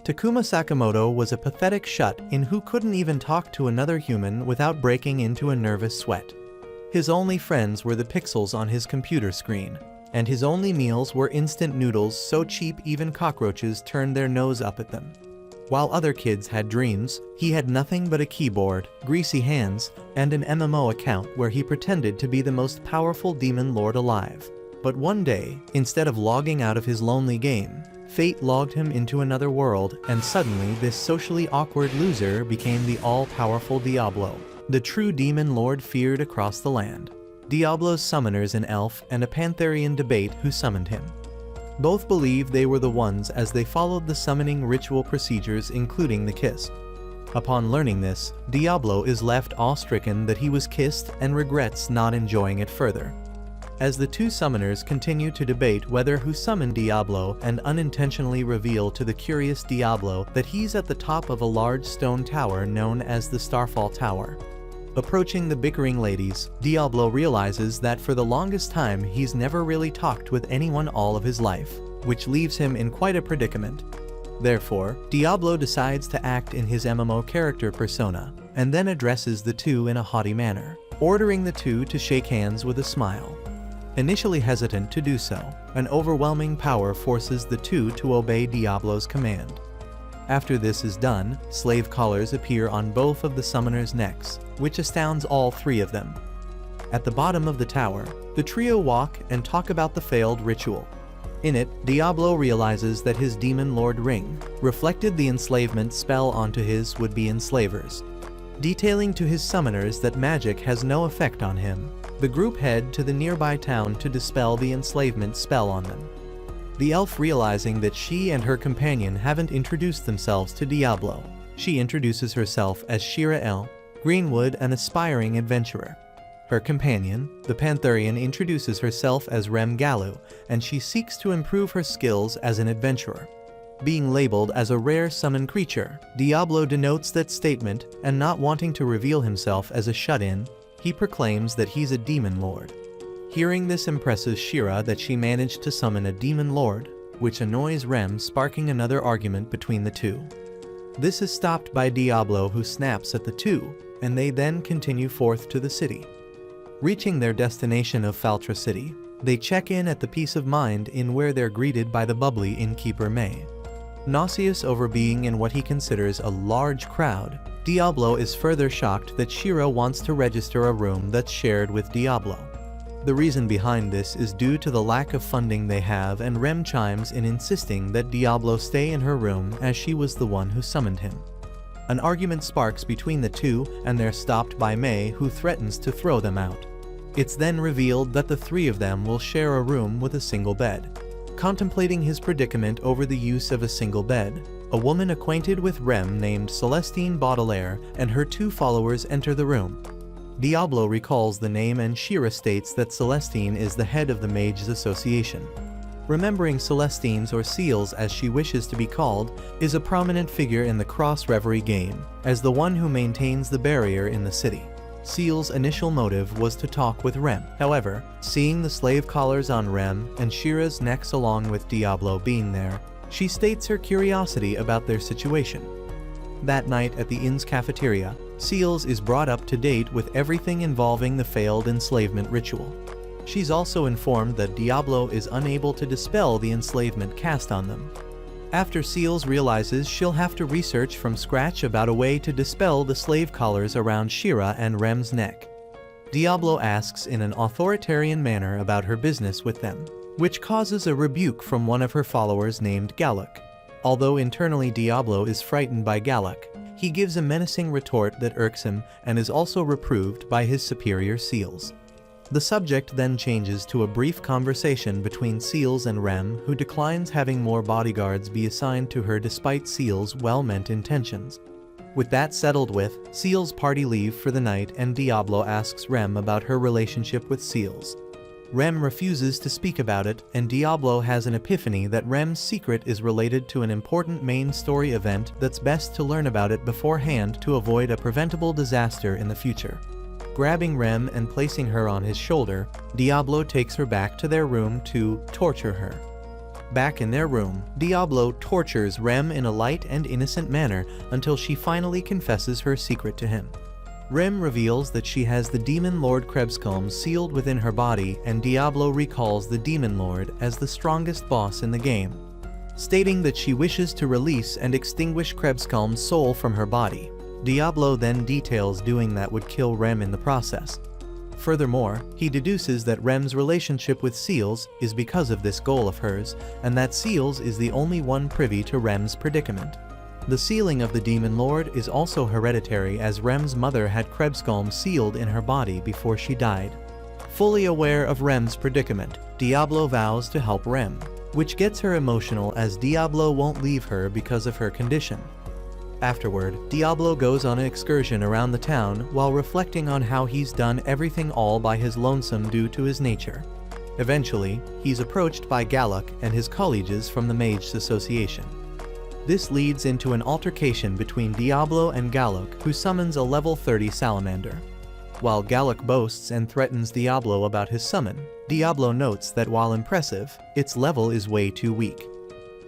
Takuma Sakamoto was a pathetic shut-in who couldn't even talk to another human without breaking into a nervous sweat. His only friends were the pixels on his computer screen, and his only meals were instant noodles so cheap even cockroaches turned their nose up at them. While other kids had dreams, he had nothing but a keyboard, greasy hands, and an MMO account where he pretended to be the most powerful demon lord alive. But one day, instead of logging out of his lonely game, fate logged him into another world, and suddenly this socially awkward loser became the all-powerful Diablo, the true demon lord feared across the land. Diablo's summoners an elf and a Pantherian debate who summoned him. Both believed they were the ones as they followed the summoning ritual procedures including the kiss. Upon learning this, Diablo is left awe-stricken that he was kissed and regrets not enjoying it further. As the two summoners continue to debate whether who summoned Diablo and unintentionally reveal to the curious Diablo that he's at the top of a large stone tower known as the Starfall Tower. Approaching the bickering ladies, Diablo realizes that for the longest time he's never really talked with anyone all of his life, which leaves him in quite a predicament. Therefore, Diablo decides to act in his MMO character persona, and then addresses the two in a haughty manner, ordering the two to shake hands with a smile. Initially hesitant to do so, an overwhelming power forces the two to obey Diablo's command. After this is done, slave collars appear on both of the summoners' necks, which astounds all three of them. At the bottom of the tower, the trio walk and talk about the failed ritual. In it, Diablo realizes that his demon lord ring reflected the enslavement spell onto his would-be enslavers. Detailing to his summoners that magic has no effect on him, the group head to the nearby town to dispel the enslavement spell on them. The elf realizing that she and her companion haven't introduced themselves to Diablo, she introduces herself as Shira El Greenwood, an aspiring adventurer. Her companion, the Pantherian, introduces herself as Rem Galu, and she seeks to improve her skills as an adventurer. Being labeled as a rare summon creature, Diablo denotes that statement, and not wanting to reveal himself as a shut-in, he proclaims that he's a demon lord. Hearing this impresses Shira that she managed to summon a demon lord, which annoys Rem, sparking another argument between the two. This is stopped by Diablo, who snaps at the two, and they then continue forth to the city. Reaching their destination of Faltra City, they check in at the Peace of Mind Inn where they're greeted by the bubbly innkeeper May. Nauseous over being in what he considers a large crowd, Diablo is further shocked that Shira wants to register a room that's shared with Diablo. The reason behind this is due to the lack of funding they have, and Rem chimes in insisting that Diablo stay in her room as she was the one who summoned him. An argument sparks between the two and they're stopped by May, who threatens to throw them out. It's then revealed that the three of them will share a room with a single bed. Contemplating his predicament over the use of a single bed, a woman acquainted with Rem named Celestine Baudelaire and her two followers enter the room. Diablo recalls the name and Shira states that Celestine is the head of the Mages Association. Remembering Celestine's, or Seals as she wishes to be called, is a prominent figure in the Cross Reverie game, as the one who maintains the barrier in the city. Seal's initial motive was to talk with Rem. However, seeing the slave collars on Rem and Shira's necks along with Diablo being there, she states her curiosity about their situation. That night at the inn's cafeteria, Seals is brought up to date with everything involving the failed enslavement ritual. She's also informed that Diablo is unable to dispel the enslavement cast on them. After Seals realizes she'll have to research from scratch about a way to dispel the slave collars around Shira and Rem's neck. Diablo asks in an authoritarian manner about her business with them, which causes a rebuke from one of her followers named Galuk. Although internally Diablo is frightened by Galuk, he gives a menacing retort that irks him and is also reproved by his superior Seals. The subject then changes to a brief conversation between Seals and Rem, who declines having more bodyguards be assigned to her despite Seals' well-meant intentions. With that settled with, Seals party leave for the night and Diablo asks Rem about her relationship with Seals. Rem refuses to speak about it, and Diablo has an epiphany that Rem's secret is related to an important main story event that's best to learn about it beforehand to avoid a preventable disaster in the future. Grabbing Rem and placing her on his shoulder, Diablo takes her back to their room to torture her. Back in their room, Diablo tortures Rem in a light and innocent manner until she finally confesses her secret to him. Rem reveals that she has the Demon Lord Krebscomb sealed within her body, and Diablo recalls the Demon Lord as the strongest boss in the game, stating that she wishes to release and extinguish Krebscomb's soul from her body. Diablo then details doing that would kill Rem in the process. Furthermore, he deduces that Rem's relationship with Seals is because of this goal of hers, and that Seals is the only one privy to Rem's predicament. The sealing of the Demon Lord is also hereditary, as Rem's mother had Krebscomb sealed in her body before she died. Fully aware of Rem's predicament, Diablo vows to help Rem, which gets her emotional as Diablo won't leave her because of her condition. Afterward, Diablo goes on an excursion around the town while reflecting on how he's done everything all by his lonesome due to his nature. Eventually, he's approached by Galluck and his colleagues from the Mages Association. This leads into an altercation between Diablo and Galluck, who summons a level 30 salamander. While Galluck boasts and threatens Diablo about his summon, Diablo notes that while impressive, its level is way too weak.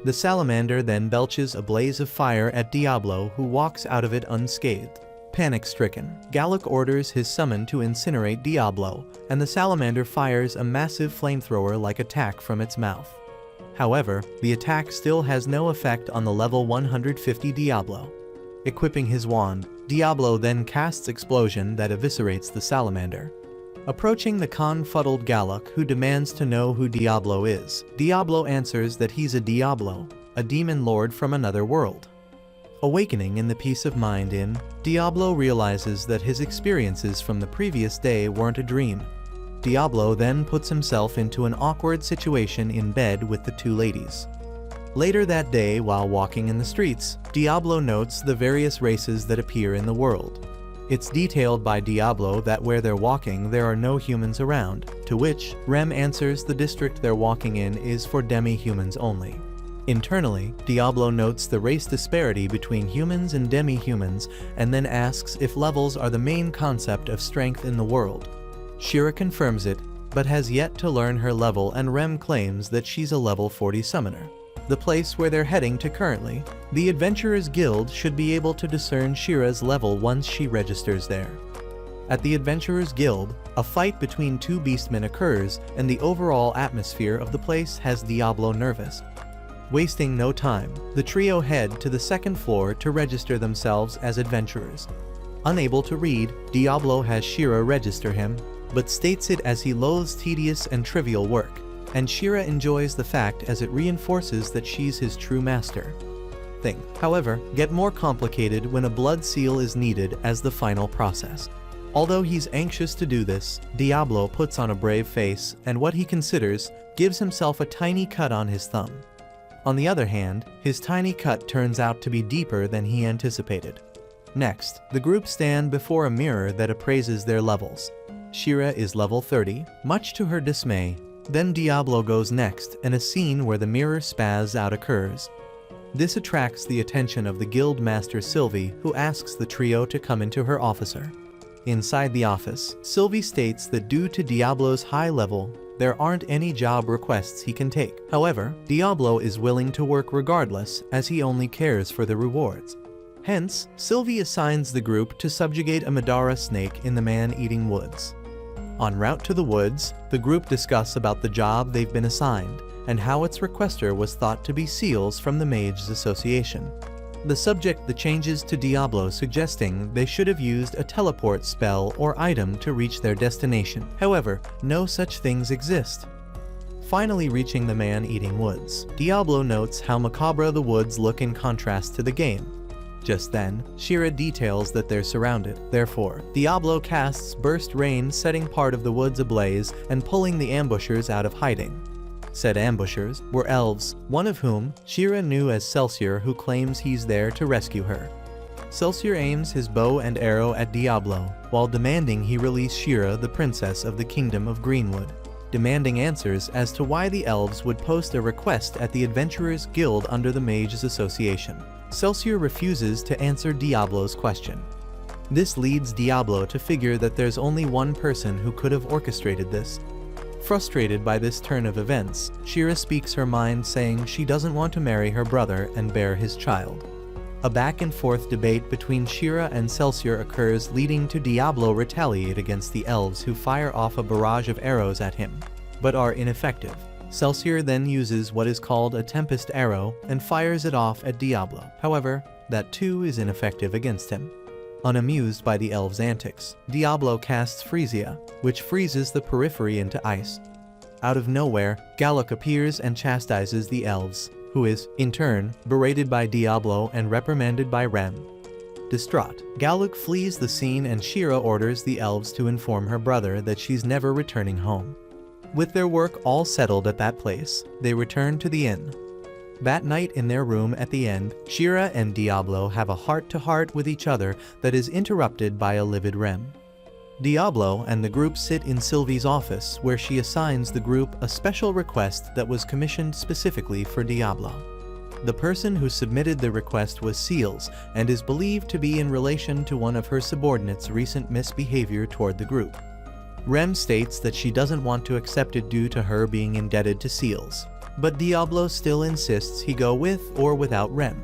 The salamander then belches a blaze of fire at Diablo, who walks out of it unscathed. Panic-stricken, Galluck orders his summon to incinerate Diablo, and the salamander fires a massive flamethrower-like attack from its mouth. However, the attack still has no effect on the level 150 Diablo. Equipping his wand, Diablo then casts Explosion that eviscerates the salamander. Approaching the confuddled Galluck, who demands to know who Diablo is, Diablo answers that he's a Diablo, a demon lord from another world. Awakening in the peace of mind in, Diablo realizes that his experiences from the previous day weren't a dream. Diablo then puts himself into an awkward situation in bed with the two ladies. Later that day, while walking in the streets, Diablo notes the various races that appear in the world. It's detailed by Diablo that where they're walking there are no humans around, to which Rem answers the district they're walking in is for demi-humans only. Internally, Diablo notes the race disparity between humans and demi-humans, and then asks if levels are the main concept of strength in the world. Shira confirms it, but has yet to learn her level, and Rem claims that she's a level 40 summoner. The place where they're heading to currently, the Adventurers Guild should be able to discern Shira's level once she registers there. At the Adventurers Guild, a fight between two beastmen occurs, and the overall atmosphere of the place has Diablo nervous. Wasting no time, the trio head to the second floor to register themselves as adventurers. Unable to read, Diablo has Shira register him, but states it as he loathes tedious and trivial work, and Shira enjoys the fact as it reinforces that she's his true master. Things, however, get more complicated when a blood seal is needed as the final process. Although he's anxious to do this, Diablo puts on a brave face and what he considers gives himself a tiny cut on his thumb. On the other hand, his tiny cut turns out to be deeper than he anticipated. Next, the group stand before a mirror that appraises their levels. Shira is level 30, much to her dismay. Then Diablo goes next, and a scene where the mirror spaz out occurs. This attracts the attention of the guild master Sylvie, who asks the trio to come into her officer. Inside the office, Sylvie states that due to Diablo's high level, there aren't any job requests he can take. However, Diablo is willing to work regardless, as he only cares for the rewards. Hence, Sylvie assigns the group to subjugate a Madara snake in the man-eating woods. En route to the woods, the group discuss about the job they've been assigned, and how its requester was thought to be Seals from the Mages Association. The subject changes to Diablo, suggesting they should have used a teleport spell or item to reach their destination. However, no such things exist. Finally reaching the man-eating woods, Diablo notes how macabre the woods look in contrast to the game. Just then, Shira details that they're surrounded. Therefore, Diablo casts Burst Rain, setting part of the woods ablaze and pulling the ambushers out of hiding. Said ambushers were elves, one of whom Shira knew as Celsior, who claims he's there to rescue her. Celsior aims his bow and arrow at Diablo, while demanding he release Shira, the princess of the Kingdom of Greenwood, demanding answers as to why the elves would post a request at the Adventurers Guild under the Mages Association. Celsior refuses to answer Diablo's question. This leads Diablo to figure that there's only one person who could have orchestrated this. Frustrated by this turn of events, Shira speaks her mind, saying she doesn't want to marry her brother and bear his child. A back-and-forth debate between Shira and Celsior occurs, leading to Diablo retaliate against the elves, who fire off a barrage of arrows at him, but are ineffective. Celsior then uses what is called a Tempest Arrow and fires it off at Diablo. However, that too is ineffective against him. Unamused by the elves' antics, Diablo casts Freesia, which freezes the periphery into ice. Out of nowhere, Galuk appears and chastises the elves, who is, in turn, berated by Diablo and reprimanded by Rem. Distraught, Galuk flees the scene and Shira orders the elves to inform her brother that she's never returning home. With their work all settled at that place, they return to the inn. That night in their room at the end, Shira and Diablo have a heart-to-heart with each other that is interrupted by a livid Rem. Diablo and the group sit in Sylvie's office, where she assigns the group a special request that was commissioned specifically for Diablo. The person who submitted the request was Seals, and is believed to be in relation to one of her subordinates' recent misbehavior toward the group. Rem states that she doesn't want to accept it due to her being indebted to Seals, but Diablo still insists he go with or without Rem.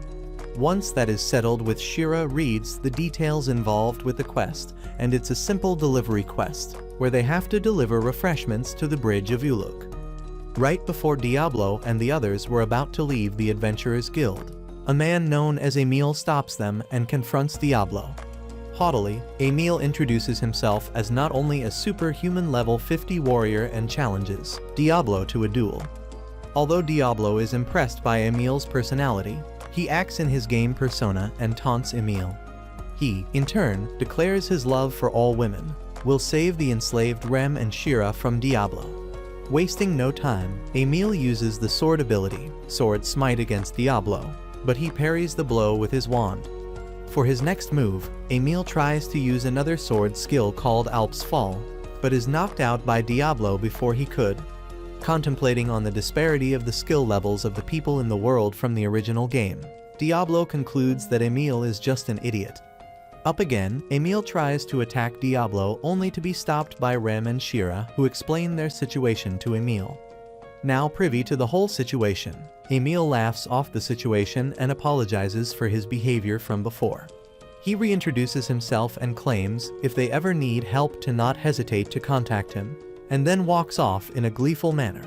Once that is settled with, Shira reads the details involved with the quest, and it's a simple delivery quest, where they have to deliver refreshments to the bridge of Uluk. Right before Diablo and the others were about to leave the Adventurers Guild, a man known as Emil stops them and confronts Diablo. Haughtily, Emil introduces himself as not only a superhuman level 50 warrior and challenges Diablo to a duel. Although Diablo is impressed by Emil's personality, he acts in his game persona and taunts Emil. He, in turn, declares his love for all women, will save the enslaved Rem and Shira from Diablo. Wasting no time, Emil uses the sword ability, Sword Smite, against Diablo, but he parries the blow with his wand. For his next move, Emil tries to use another sword skill called Alp's Fall, but is knocked out by Diablo before he could. Contemplating on the disparity of the skill levels of the people in the world from the original game, Diablo concludes that Emil is just an idiot. Up again, Emil tries to attack Diablo, only to be stopped by Rem and Shira, who explain their situation to Emil. Now privy to the whole situation, Emil laughs off the situation and apologizes for his behavior from before. He reintroduces himself and claims if they ever need help to not hesitate to contact him, and then walks off in a gleeful manner.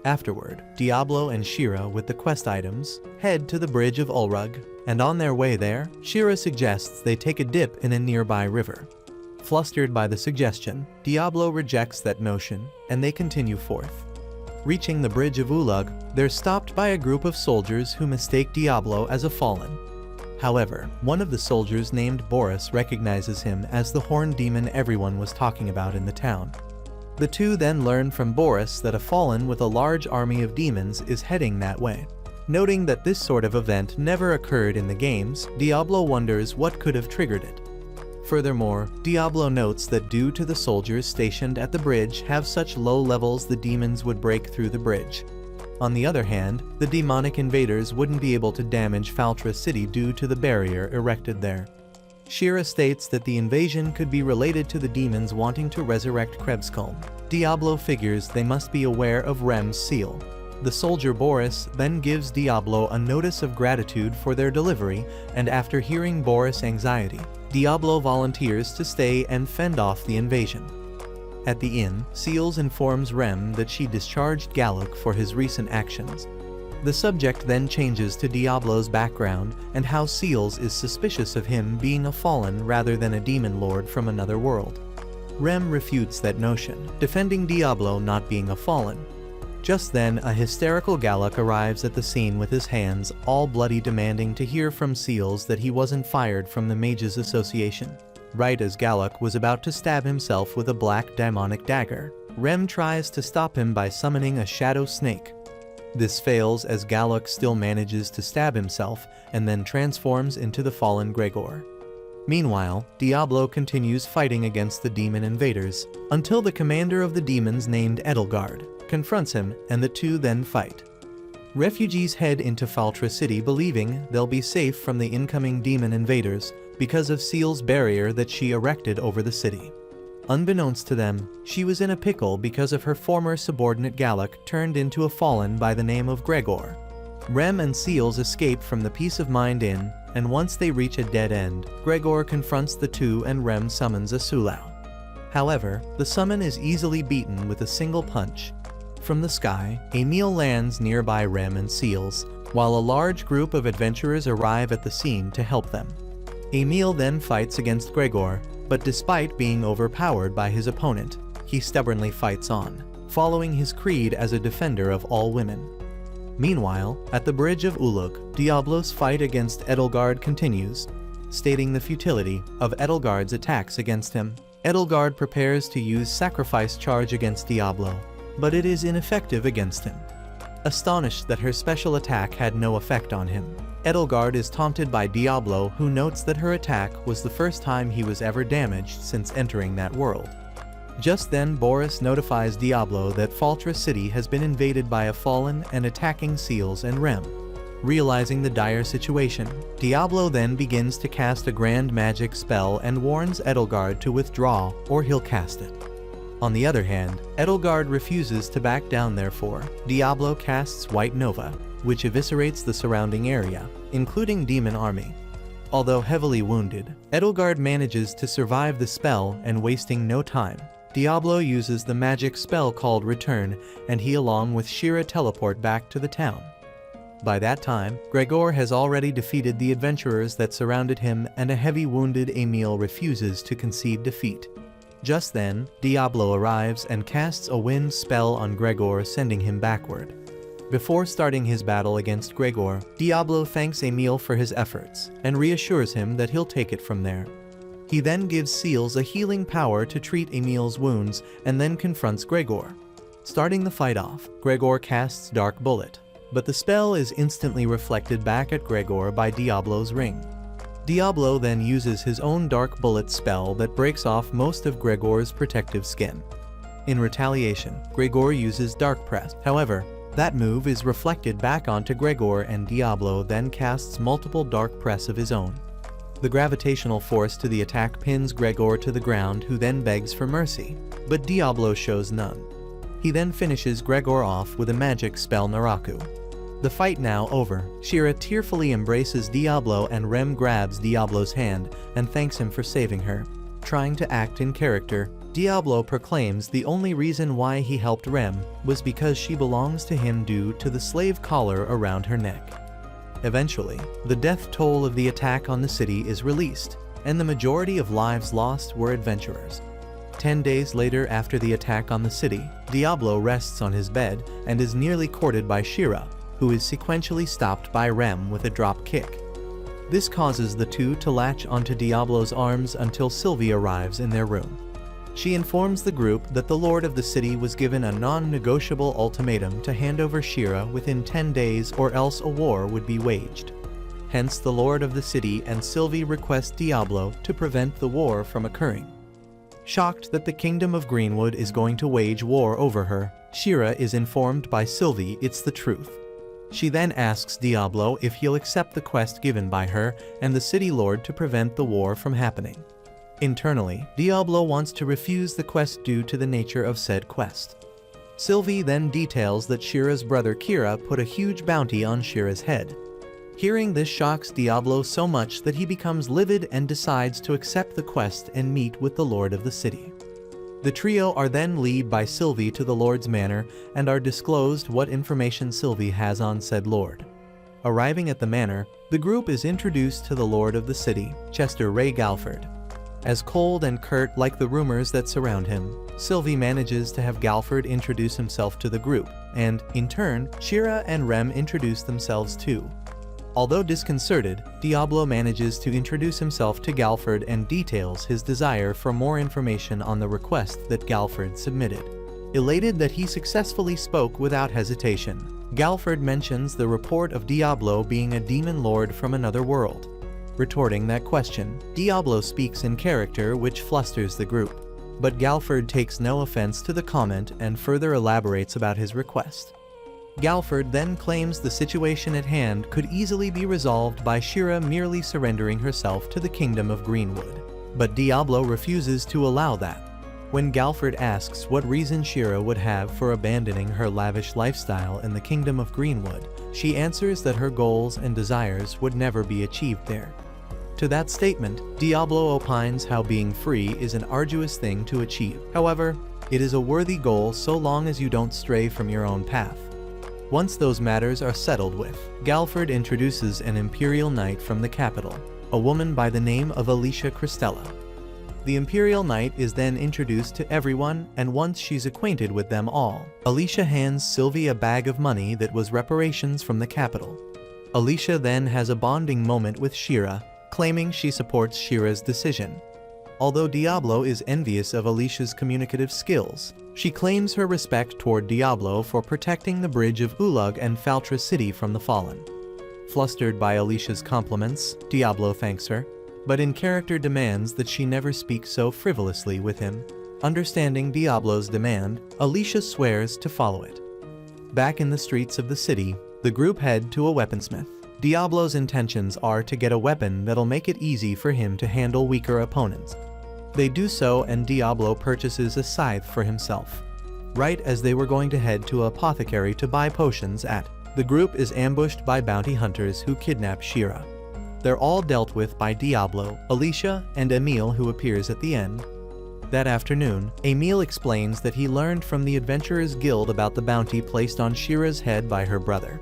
Afterward, Diablo and Shira, with the quest items, head to the bridge of Ulrug, and on their way there, Shira suggests they take a dip in a nearby river. Flustered by the suggestion, Diablo rejects that notion, and they continue forth. Reaching the bridge of Ulug, they're stopped by a group of soldiers who mistake Diablo as a fallen. However, one of the soldiers named Boris recognizes him as the horned demon everyone was talking about in the town. The two then learn from Boris that a fallen with a large army of demons is heading that way. Noting that this sort of event never occurred in the games, Diablo wonders what could have triggered it. Furthermore, Diablo notes that due to the soldiers stationed at the bridge have such low levels, the demons would break through the bridge. On the other hand, the demonic invaders wouldn't be able to damage Faltra City due to the barrier erected there. Shira states that the invasion could be related to the demons wanting to resurrect Krebskulm. Diablo figures they must be aware of Rem's seal. The soldier Boris then gives Diablo a notice of gratitude for their delivery, and after hearing Boris' anxiety, Diablo volunteers to stay and fend off the invasion. At the inn, Seals informs Rem that she discharged Galuk for his recent actions. The subject then changes to Diablo's background and how Seals is suspicious of him being a fallen rather than a demon lord from another world. Rem refutes that notion, defending Diablo not being a fallen. Just then, a hysterical Galuk arrives at the scene with his hands all bloody, demanding to hear from Seals that he wasn't fired from the Mages Association. Right as Galuk was about to stab himself with a black demonic dagger, Rem tries to stop him by summoning a shadow snake. This fails as Galuk still manages to stab himself and then transforms into the fallen Gregor. Meanwhile, Diablo continues fighting against the demon invaders until the commander of the demons named Edelgard confronts him, and the two then fight. Refugees head into Faltra City believing they'll be safe from the incoming demon invaders because of Seal's barrier that she erected over the city. Unbeknownst to them, she was in a pickle because of her former subordinate Gallic turned into a fallen by the name of Gregor. Rem and Seals escape from the Peace of Mind Inn, and once they reach a dead end, Gregor confronts the two and Rem summons a Sulau. However, the summon is easily beaten with a single punch. From the sky, Emil lands nearby Rem and Seals, while a large group of adventurers arrive at the scene to help them. Emil then fights against Gregor, but despite being overpowered by his opponent, he stubbornly fights on, following his creed as a defender of all women. Meanwhile, at the bridge of Ulug, Diablo's fight against Edelgard continues, stating the futility of Edelgard's attacks against him. Edelgard prepares to use sacrifice charge against Diablo, but it is ineffective against him. Astonished that her special attack had no effect on him, Edelgard is taunted by Diablo, who notes that her attack was the first time he was ever damaged since entering that world. Just then Boris notifies Diablo that Faltra City has been invaded by a fallen and attacking Seals and Rem. Realizing the dire situation, Diablo then begins to cast a grand magic spell and warns Edelgard to withdraw or he'll cast it. On the other hand, Edelgard refuses to back down, therefore Diablo casts White Nova, which eviscerates the surrounding area, including Demon Army. Although heavily wounded, Edelgard manages to survive the spell, and wasting no time, Diablo uses the magic spell called Return, and he along with Shira teleport back to the town. By that time, Gregor has already defeated the adventurers that surrounded him, and a heavy wounded Emil refuses to concede defeat. Just then, Diablo arrives and casts a wind spell on Gregor, sending him backward. Before starting his battle against Gregor, Diablo thanks Emil for his efforts, and reassures him that he'll take it from there. He then gives Seals a healing power to treat Emil's wounds, and then confronts Gregor. Starting the fight off, Gregor casts Dark Bullet, but the spell is instantly reflected back at Gregor by Diablo's ring. Diablo then uses his own Dark Bullet spell that breaks off most of Gregor's protective skin. In retaliation, Gregor uses Dark Press. However, that move is reflected back onto Gregor, and Diablo then casts multiple Dark Press of his own. The gravitational force to the attack pins Gregor to the ground, who then begs for mercy, but Diablo shows none. He then finishes Gregor off with a magic spell Naraku. The fight now over, Shira tearfully embraces Diablo, and Rem grabs Diablo's hand and thanks him for saving her. Trying to act in character, Diablo proclaims the only reason why he helped Rem was because she belongs to him due to the slave collar around her neck. Eventually, the death toll of the attack on the city is released, and the majority of lives lost were adventurers. 10 days later, after the attack on the city, Diablo rests on his bed and is nearly courted by Shira, who is sequentially stopped by Rem with a drop kick. This causes the two to latch onto Diablo's arms until Sylvie arrives in their room. She informs the group that the Lord of the City was given a non-negotiable ultimatum to hand over Shira within 10 days, or else a war would be waged. Hence the Lord of the City and Sylvie request Diablo to prevent the war from occurring. Shocked that the Kingdom of Greenwood is going to wage war over her, Shira is informed by Sylvie it's the truth. She then asks Diablo if he'll accept the quest given by her and the City Lord to prevent the war from happening. Internally, Diablo wants to refuse the quest due to the nature of said quest. Sylvie then details that Shira's brother Kira put a huge bounty on Shira's head. Hearing this shocks Diablo so much that he becomes livid and decides to accept the quest and meet with the Lord of the City. The trio are then led by Sylvie to the Lord's manor and are disclosed what information Sylvie has on said Lord. Arriving at the manor, the group is introduced to the Lord of the City, Chester Ray Galford. As cold and curt like the rumors that surround him, Sylvie manages to have Galford introduce himself to the group, and, in turn, Shira and Rem introduce themselves too. Although disconcerted, Diablo manages to introduce himself to Galford and details his desire for more information on the request that Galford submitted. Elated that he successfully spoke without hesitation, Galford mentions the report of Diablo being a demon lord from another world. Retorting that question, Diablo speaks in character, which flusters the group. But Galford takes no offense to the comment and further elaborates about his request. Galford then claims the situation at hand could easily be resolved by Shira merely surrendering herself to the Kingdom of Greenwood. But Diablo refuses to allow that. When Galford asks what reason Shira would have for abandoning her lavish lifestyle in the Kingdom of Greenwood, she answers that her goals and desires would never be achieved there. To that statement, Diablo opines how being free is an arduous thing to achieve. However, it is a worthy goal so long as you don't stray from your own path. Once those matters are settled with, Galford introduces an Imperial Knight from the capital, a woman by the name of Alicia Cristella. The Imperial Knight is then introduced to everyone, and once she's acquainted with them all, Alicia hands Sylvie a bag of money that was reparations from the capital. Alicia then has a bonding moment with Shira, claiming she supports Shira's decision. Although Diablo is envious of Alicia's communicative skills, she claims her respect toward Diablo for protecting the bridge of Ulug and Faltra City from the Fallen. Flustered by Alicia's compliments, Diablo thanks her, but in character demands that she never speak so frivolously with him. Understanding Diablo's demand, Alicia swears to follow it. Back in the streets of the city, the group head to a weaponsmith. Diablo's intentions are to get a weapon that'll make it easy for him to handle weaker opponents. They do so, and Diablo purchases a scythe for himself. Right as they were going to head to an apothecary to buy potions at, the group is ambushed by bounty hunters who kidnap Shira. They're all dealt with by Diablo, Alicia, and Emile, who appears at the end. That afternoon, Emile explains that he learned from the Adventurers Guild about the bounty placed on Shira's head by her brother.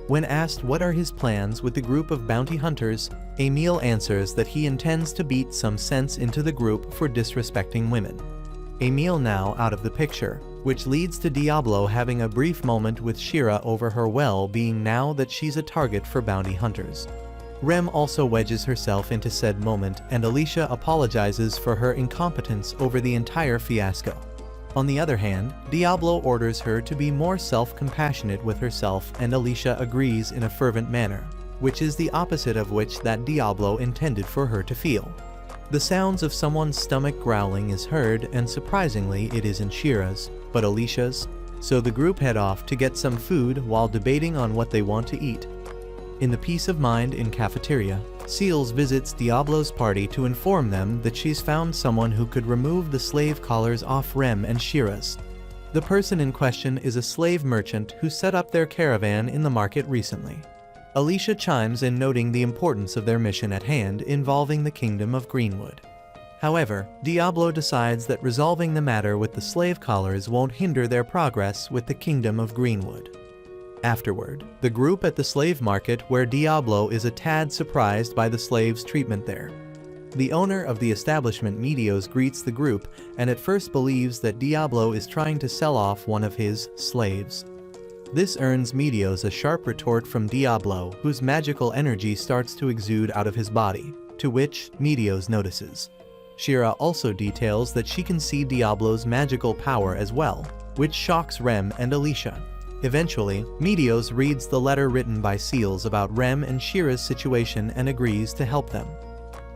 When asked what are his plans with the group of bounty hunters, Emile answers that he intends to beat some sense into the group for disrespecting women. Emile now out of the picture, which leads to Diablo having a brief moment with Shira over her well-being now that she's a target for bounty hunters. Rem also wedges herself into said moment, and Alicia apologizes for her incompetence over the entire fiasco. On the other hand, Diablo orders her to be more self-compassionate with herself, and Alicia agrees in a fervent manner, which is the opposite of which that Diablo intended for her to feel. The sounds of someone's stomach growling is heard, and surprisingly it isn't Shira's, but Alicia's, so the group head off to get some food while debating on what they want to eat. In the Peace of Mind in cafeteria, Seals visits Diablo's party to inform them that she's found someone who could remove the slave collars off Rem and Shira's. The person in question is a slave merchant who set up their caravan in the market recently. Alicia chimes in, noting the importance of their mission at hand involving the Kingdom of Greenwood. However, Diablo decides that resolving the matter with the slave collars won't hinder their progress with the Kingdom of Greenwood. Afterward, the group at the slave market, where Diablo is a tad surprised by the slaves' treatment there. The owner of the establishment, Medios, greets the group and at first believes that Diablo is trying to sell off one of his slaves. This earns Medios a sharp retort from Diablo, whose magical energy starts to exude out of his body, to which Medios notices. Shira also details that she can see Diablo's magical power as well, which shocks Rem and Alicia. Eventually, Medios reads the letter written by Seals about Rem and Shira's situation and agrees to help them.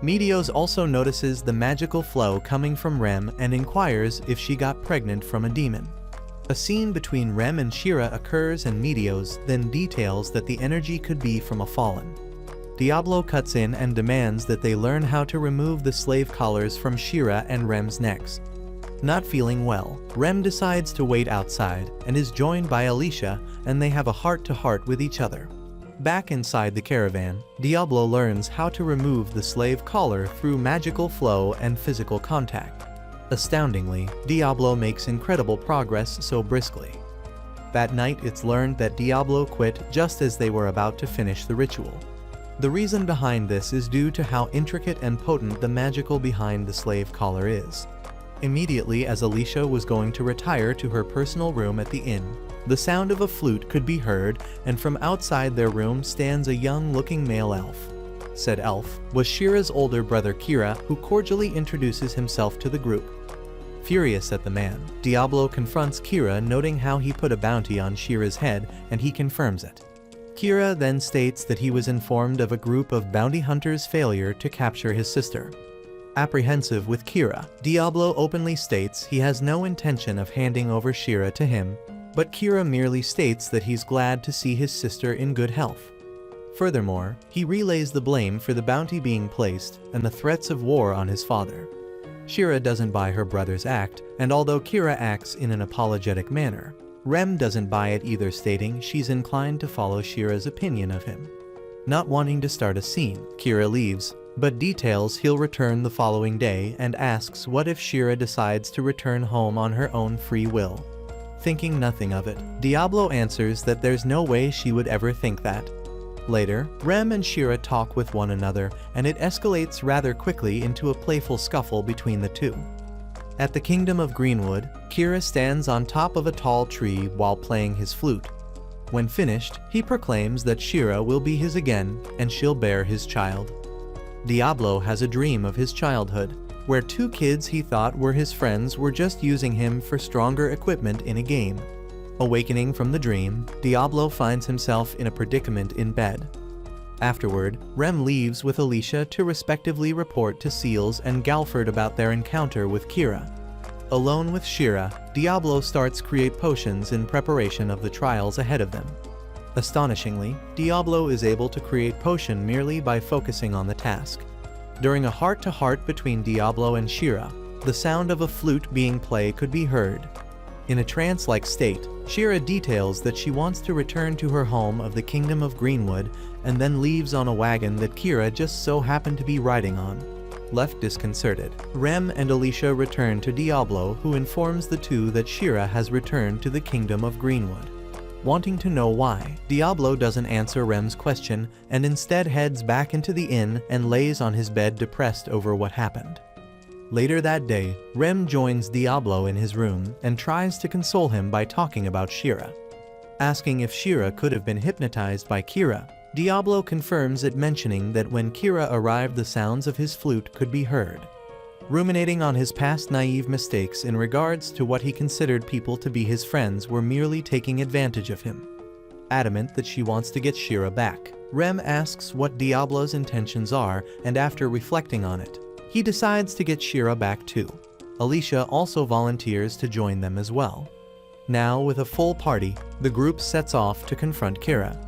Medios also notices the magical flow coming from Rem and inquires if she got pregnant from a demon. A scene between Rem and Shira occurs, and Medios then details that the energy could be from a fallen. Diablo cuts in and demands that they learn how to remove the slave collars from Shira and Rem's necks. Not feeling well, Rem decides to wait outside and is joined by Alicia, and they have a heart-to-heart with each other. Back inside the caravan, Diablo learns how to remove the slave collar through magical flow and physical contact. Astoundingly, Diablo makes incredible progress so briskly. That night it's learned that Diablo quit just as they were about to finish the ritual. The reason behind this is due to how intricate and potent the magical behind the slave collar is. Immediately as Alicia was going to retire to her personal room at the inn, the sound of a flute could be heard, and from outside their room stands a young-looking male elf. Said elf was Shira's older brother Kira, who cordially introduces himself to the group. Furious at the man, Diablo confronts Kira, noting how he put a bounty on Shira's head, and he confirms it. Kira then states that he was informed of a group of bounty hunters' failure to capture his sister. Apprehensive with Kira, Diablo openly states he has no intention of handing over Shira to him, but Kira merely states that he's glad to see his sister in good health. Furthermore, he relays the blame for the bounty being placed and the threats of war on his father. Shira doesn't buy her brother's act, and although Kira acts in an apologetic manner, Rem doesn't buy it either, stating she's inclined to follow Shira's opinion of him. Not wanting to start a scene, Kira leaves, but details he'll return the following day and asks what if Shira decides to return home on her own free will. Thinking nothing of it, Diablo answers that there's no way she would ever think that. Later, Rem and Shira talk with one another, and it escalates rather quickly into a playful scuffle between the two. At the Kingdom of Greenwood, Kira stands on top of a tall tree while playing his flute. When finished, he proclaims that Shira will be his again, and she'll bear his child. Diablo has a dream of his childhood, where two kids he thought were his friends were just using him for stronger equipment in a game. Awakening from the dream, Diablo finds himself in a predicament in bed. Afterward, Rem leaves with Alicia to respectively report to Seals and Galford about their encounter with Kira. Alone with Shira, Diablo starts create potions in preparation of the trials ahead of them. Astonishingly, Diablo is able to create potion merely by focusing on the task. During a heart-to-heart between Diablo and Shira, the sound of a flute being played could be heard. In a trance-like state, Shira details that she wants to return to her home of the Kingdom of Greenwood and then leaves on a wagon that Kira just so happened to be riding on. Left disconcerted, Rem and Alicia return to Diablo, who informs the two that Shira has returned to the Kingdom of Greenwood. Wanting to know why, Diablo doesn't answer Rem's question and instead heads back into the inn and lays on his bed depressed over what happened. Later that day, Rem joins Diablo in his room and tries to console him by talking about Shira. Asking if Shira could have been hypnotized by Kira, Diablo confirms it, mentioning that when Kira arrived the sounds of his flute could be heard. Ruminating on his past naive mistakes in regards to what he considered people to be his friends were merely taking advantage of him. Adamant that she wants to get Shira back, Rem asks what Diablo's intentions are, and after reflecting on it, he decides to get Shira back too. Alicia also volunteers to join them as well. Now with a full party, the group sets off to confront Kira.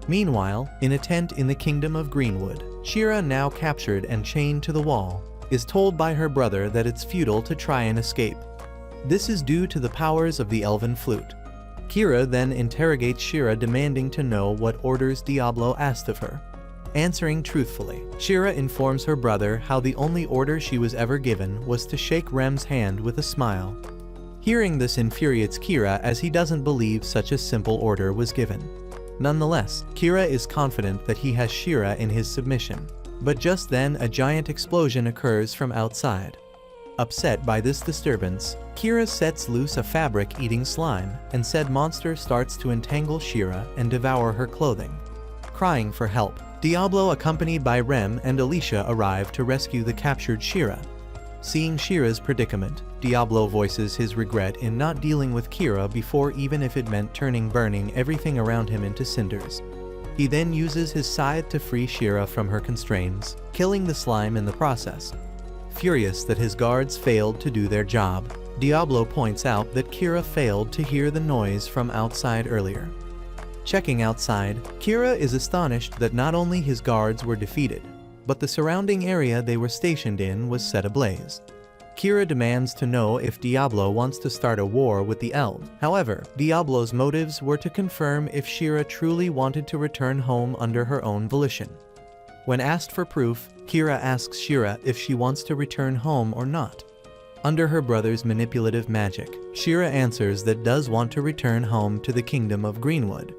Meanwhile, in a tent in the Kingdom of Greenwood, Shira, now captured and chained to the wall, is told by her brother that it's futile to try and escape. This is due to the powers of the elven flute. Kira then interrogates Shira, demanding to know what orders Diablo asked of her. Answering truthfully, Shira informs her brother how the only order she was ever given was to shake Rem's hand with a smile. Hearing this infuriates Kira, as he doesn't believe such a simple order was given. Nonetheless, Kira is confident that he has Shira in his submission. But just then a giant explosion occurs from outside. Upset by this disturbance, Kira sets loose a fabric-eating slime, and said monster starts to entangle Shira and devour her clothing. Crying for help, Diablo, accompanied by Rem and Alicia, arrive to rescue the captured Shira. Seeing Shira's predicament, Diablo voices his regret in not dealing with Kira before, even if it meant burning everything around him into cinders. He then uses his scythe to free Shira from her constraints, killing the slime in the process. Furious that his guards failed to do their job, Diablo points out that Kira failed to hear the noise from outside earlier. Checking outside, Kira is astonished that not only his guards were defeated, but the surrounding area they were stationed in was set ablaze. Kira demands to know if Diablo wants to start a war with the elves. However, Diablo's motives were to confirm if Shira truly wanted to return home under her own volition. When asked for proof, Kira asks Shira if she wants to return home or not. Under her brother's manipulative magic, Shira answers that does want to return home to the Kingdom of Greenwood.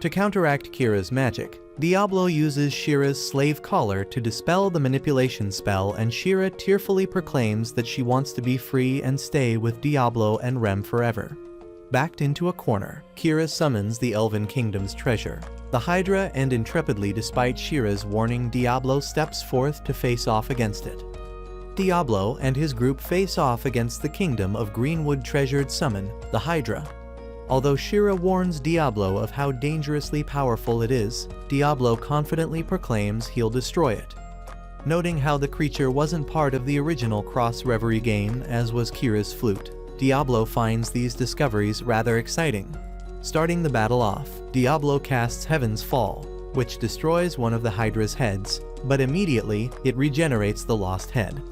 To counteract Kira's magic, Diablo uses Shira's slave collar to dispel the manipulation spell, and Shira tearfully proclaims that she wants to be free and stay with Diablo and Rem forever. Backed into a corner, Kira summons the Elven Kingdom's treasure, the Hydra, and intrepidly, despite Shira's warning, Diablo steps forth to face off against it. Diablo and his group face off against the Kingdom of Greenwood treasured summon, the Hydra. Although Shira warns Diablo of how dangerously powerful it is, Diablo confidently proclaims he'll destroy it. Noting how the creature wasn't part of the original Cross Reverie game, as was Kira's flute, Diablo finds these discoveries rather exciting. Starting the battle off, Diablo casts Heaven's Fall, which destroys one of the Hydra's heads, but immediately it regenerates the lost head.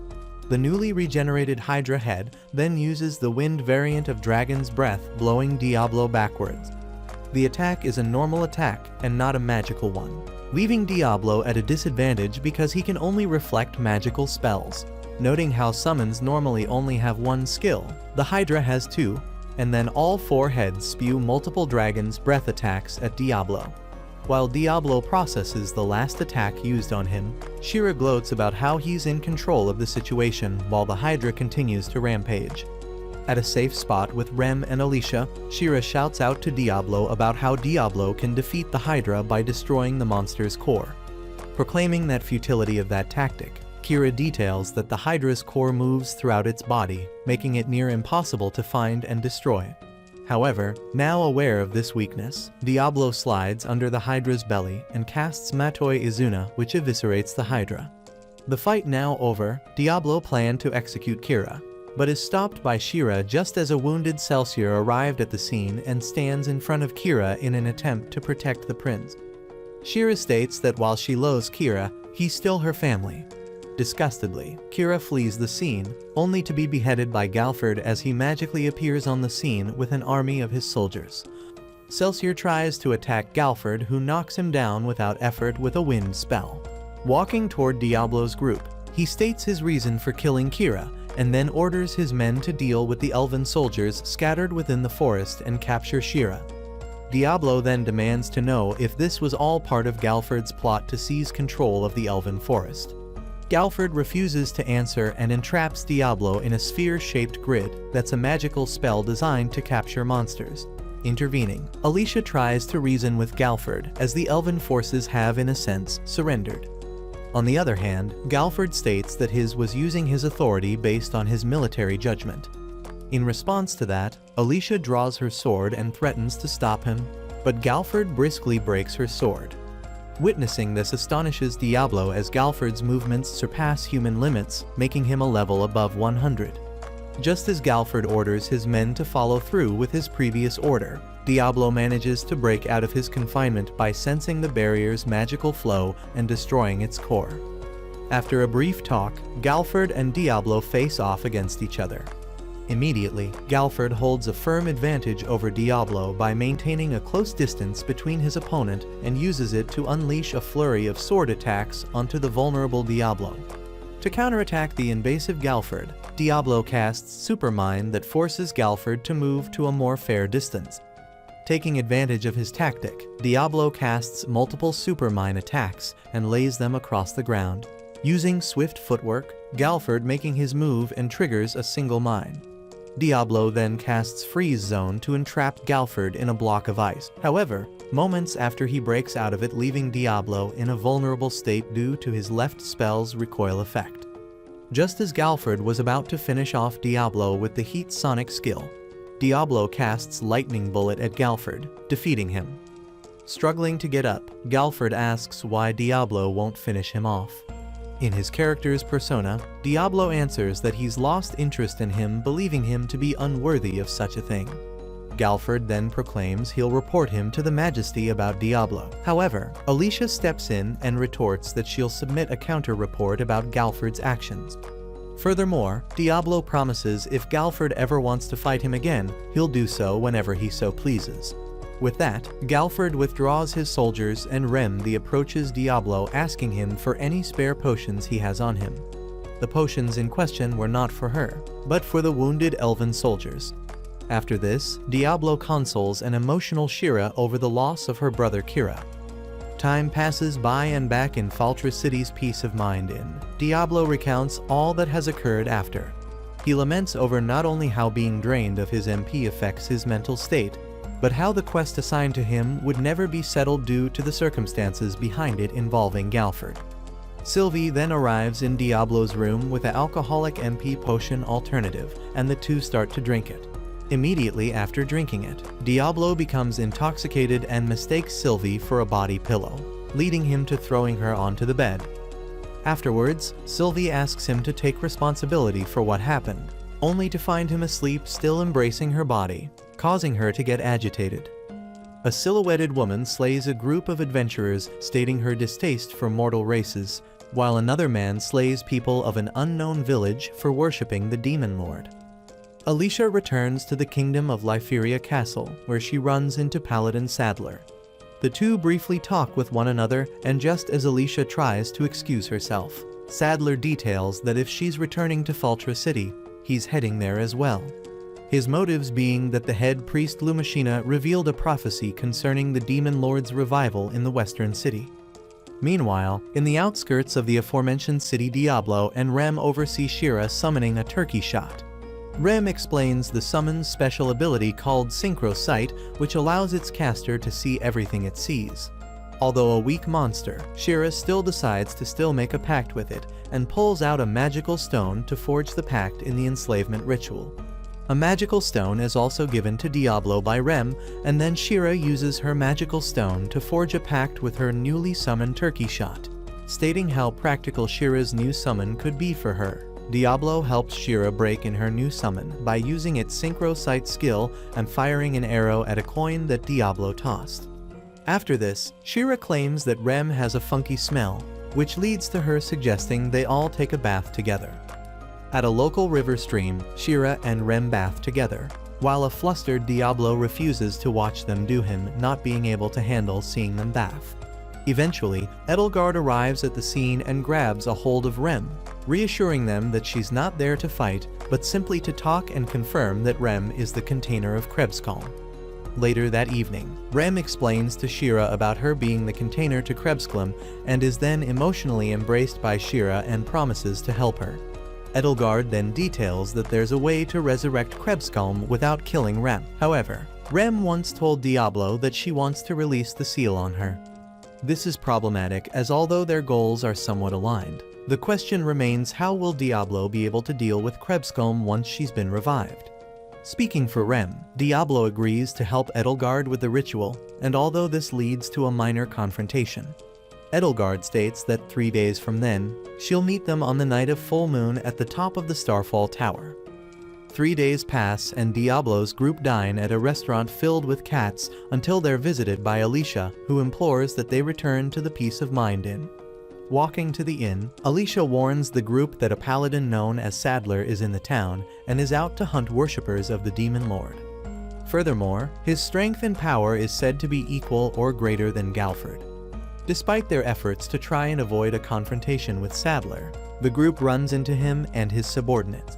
The newly regenerated Hydra head then uses the wind variant of Dragon's Breath, blowing Diablo backwards. The attack is a normal attack and not a magical one, leaving Diablo at a disadvantage because he can only reflect magical spells. Noting how summons normally only have one skill, the Hydra has two, and then all four heads spew multiple Dragon's Breath attacks at Diablo. While Diablo processes the last attack used on him, Shira gloats about how he's in control of the situation while the Hydra continues to rampage. At a safe spot with Rem and Alicia, Shira shouts out to Diablo about how Diablo can defeat the Hydra by destroying the monster's core. Proclaiming that futility of that tactic, Kira details that the Hydra's core moves throughout its body, making it near impossible to find and destroy. However, now aware of this weakness, Diablo slides under the Hydra's belly and casts Matoi Izuna, which eviscerates the Hydra. The fight now over, Diablo planned to execute Kira, but is stopped by Shira just as a wounded Celsior arrived at the scene and stands in front of Kira in an attempt to protect the prince. Shira states that while she loathes Kira, he's still her family. Disgustedly, Kira flees the scene, only to be beheaded by Galford as he magically appears on the scene with an army of his soldiers. Celsior tries to attack Galford, who knocks him down without effort with a wind spell. Walking toward Diablo's group, he states his reason for killing Kira, and then orders his men to deal with the elven soldiers scattered within the forest and capture Shira. Diablo then demands to know if this was all part of Galford's plot to seize control of the elven forest. Galford refuses to answer and entraps Diablo in a sphere-shaped grid that's a magical spell designed to capture monsters. Intervening, Alicia tries to reason with Galford, as the elven forces have in a sense surrendered. On the other hand, Galford states that his was using his authority based on his military judgment. In response to that, Alicia draws her sword and threatens to stop him, but Galford briskly breaks her sword. Witnessing this astonishes Diablo as Galford's movements surpass human limits, making him a level above 100. Just as Galford orders his men to follow through with his previous order, Diablo manages to break out of his confinement by sensing the barrier's magical flow and destroying its core. After a brief talk, Galford and Diablo face off against each other. Immediately, Galford holds a firm advantage over Diablo by maintaining a close distance between his opponent and uses it to unleash a flurry of sword attacks onto the vulnerable Diablo. To counterattack the invasive Galford, Diablo casts Supermine that forces Galford to move to a more fair distance. Taking advantage of his tactic, Diablo casts multiple Supermine attacks and lays them across the ground. Using swift footwork, Galford making his move and triggers a single mine. Diablo then casts Freeze Zone to entrap Galford in a block of ice. However, moments after he breaks out of it, leaving Diablo in a vulnerable state due to his left spell's recoil effect. Just as Galford was about to finish off Diablo with the Heat Sonic skill, Diablo casts Lightning Bullet at Galford, defeating him. Struggling to get up, Galford asks why Diablo won't finish him off. In his character's persona, Diablo answers that he's lost interest in him, believing him to be unworthy of such a thing. Galford then proclaims he'll report him to the Majesty about Diablo. However, Alicia steps in and retorts that she'll submit a counter-report about Galford's actions. Furthermore, Diablo promises if Galford ever wants to fight him again, he'll do so whenever he so pleases. With that, Galford withdraws his soldiers and Rem approaches Diablo, asking him for any spare potions he has on him. The potions in question were not for her, but for the wounded elven soldiers. After this, Diablo consoles an emotional Shira over the loss of her brother Kira. Time passes by and back in Faltra City's peace of mind Diablo recounts all that has occurred after. He laments over not only how being drained of his MP affects his mental state, but how the quest assigned to him would never be settled due to the circumstances behind it involving Galford. Sylvie then arrives in Diablo's room with an alcoholic MP potion alternative, and the two start to drink it. Immediately after drinking it, Diablo becomes intoxicated and mistakes Sylvie for a body pillow, leading him to throwing her onto the bed. Afterwards, Sylvie asks him to take responsibility for what happened, only to find him asleep, still embracing her body, causing her to get agitated. A silhouetted woman slays a group of adventurers, stating her distaste for mortal races, while another man slays people of an unknown village for worshipping the Demon Lord. Alicia returns to the kingdom of Lyferia Castle, where she runs into Paladin Sadler. The two briefly talk with one another, and just as Alicia tries to excuse herself, Sadler details that if she's returning to Faltra City, he's heading there as well. His motives being that the head priest Lumashina revealed a prophecy concerning the Demon Lord's revival in the western city. Meanwhile, in the outskirts of the aforementioned city, Diablo and Rem oversee Shira summoning a turkey shot. Rem explains the summon's special ability called Synchro Sight, which allows its caster to see everything it sees. Although a weak monster, Shira still decides to still make a pact with it, and pulls out a magical stone to forge the pact in the enslavement ritual. A magical stone is also given to Diablo by Rem, and then Shira uses her magical stone to forge a pact with her newly summoned turkey shot. Stating how practical Shira's new summon could be for her, Diablo helps Shira break in her new summon by using its Synchro Sight skill and firing an arrow at a coin that Diablo tossed. After this, Shira claims that Rem has a funky smell, which leads to her suggesting they all take a bath together. At a local river stream, Shira and Rem bath together, while a flustered Diablo refuses to watch them do him, not being able to handle seeing them bath. Eventually, Edelgard arrives at the scene and grabs a hold of Rem, reassuring them that she's not there to fight, but simply to talk and confirm that Rem is the container of Krebskalm. Later that evening, Rem explains to Shira about her being the container to Krebskalm, and is then emotionally embraced by Shira and promises to help her. Edelgard then details that there's a way to resurrect Krebskalm without killing Rem. However, Rem once told Diablo that she wants to release the seal on her. This is problematic, as although their goals are somewhat aligned, the question remains, how will Diablo be able to deal with Krebskalm once she's been revived? Speaking for Rem, Diablo agrees to help Edelgard with the ritual, and although this leads to a minor confrontation, Edelgard states that 3 days from then, she'll meet them on the night of full moon at the top of the Starfall Tower. 3 days pass and Diablo's group dine at a restaurant filled with cats until they're visited by Alicia, who implores that they return to the Peace of Mind Inn. Walking to the inn, Alicia warns the group that a paladin known as Sadler is in the town and is out to hunt worshippers of the Demon Lord. Furthermore, his strength and power is said to be equal or greater than Galford. Despite their efforts to try and avoid a confrontation with Sadler, the group runs into him and his subordinates.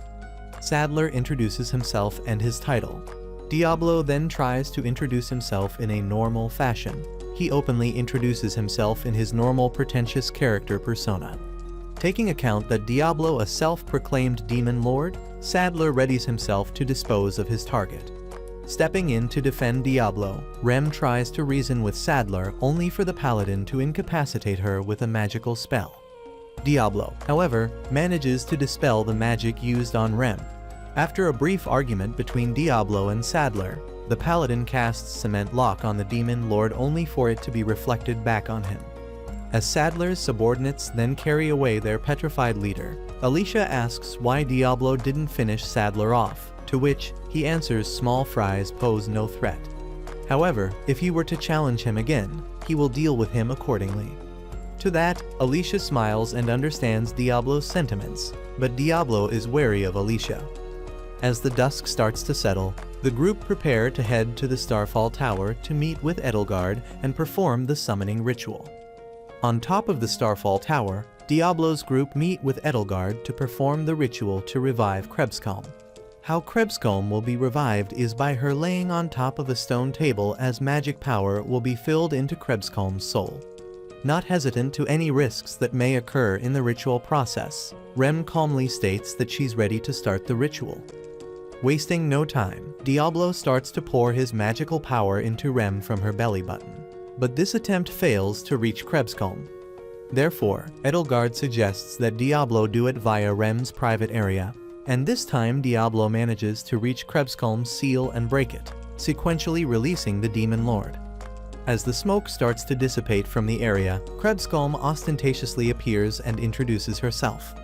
Sadler introduces himself and his title. Diablo then tries to introduce himself in a normal fashion. He openly introduces himself in his normal pretentious character persona. Taking account that Diablo a self-proclaimed demon lord, Sadler readies himself to dispose of his target. Stepping in to defend Diablo, Rem tries to reason with Sadler only for the paladin to incapacitate her with a magical spell. Diablo, however, manages to dispel the magic used on Rem. After a brief argument between Diablo and Sadler, the paladin casts Cement Lock on the Demon Lord only for it to be reflected back on him. As Sadler's subordinates then carry away their petrified leader, Alicia asks why Diablo didn't finish Sadler off, to which he answers small fries pose no threat. However, if he were to challenge him again, he will deal with him accordingly. To that, Alicia smiles and understands Diablo's sentiments, but Diablo is wary of Alicia. As the dusk starts to settle, the group prepare to head to the Starfall Tower to meet with Edelgard and perform the summoning ritual. On top of the Starfall Tower, Diablo's group meet with Edelgard to perform the ritual to revive Krebskalm. How Krebskalm will be revived is by her laying on top of a stone table, as magic power will be filled into Krebskalm's soul. Not hesitant to any risks that may occur in the ritual process, Rem calmly states that she's ready to start the ritual. Wasting no time, Diablo starts to pour his magical power into Rem from her belly button. But this attempt fails to reach Krebskalm. Therefore, Edelgard suggests that Diablo do it via Rem's private area, and this time Diablo manages to reach Krebskalm's seal and break it, sequentially releasing the Demon Lord. As the smoke starts to dissipate from the area, Krebskalm ostentatiously appears and introduces herself.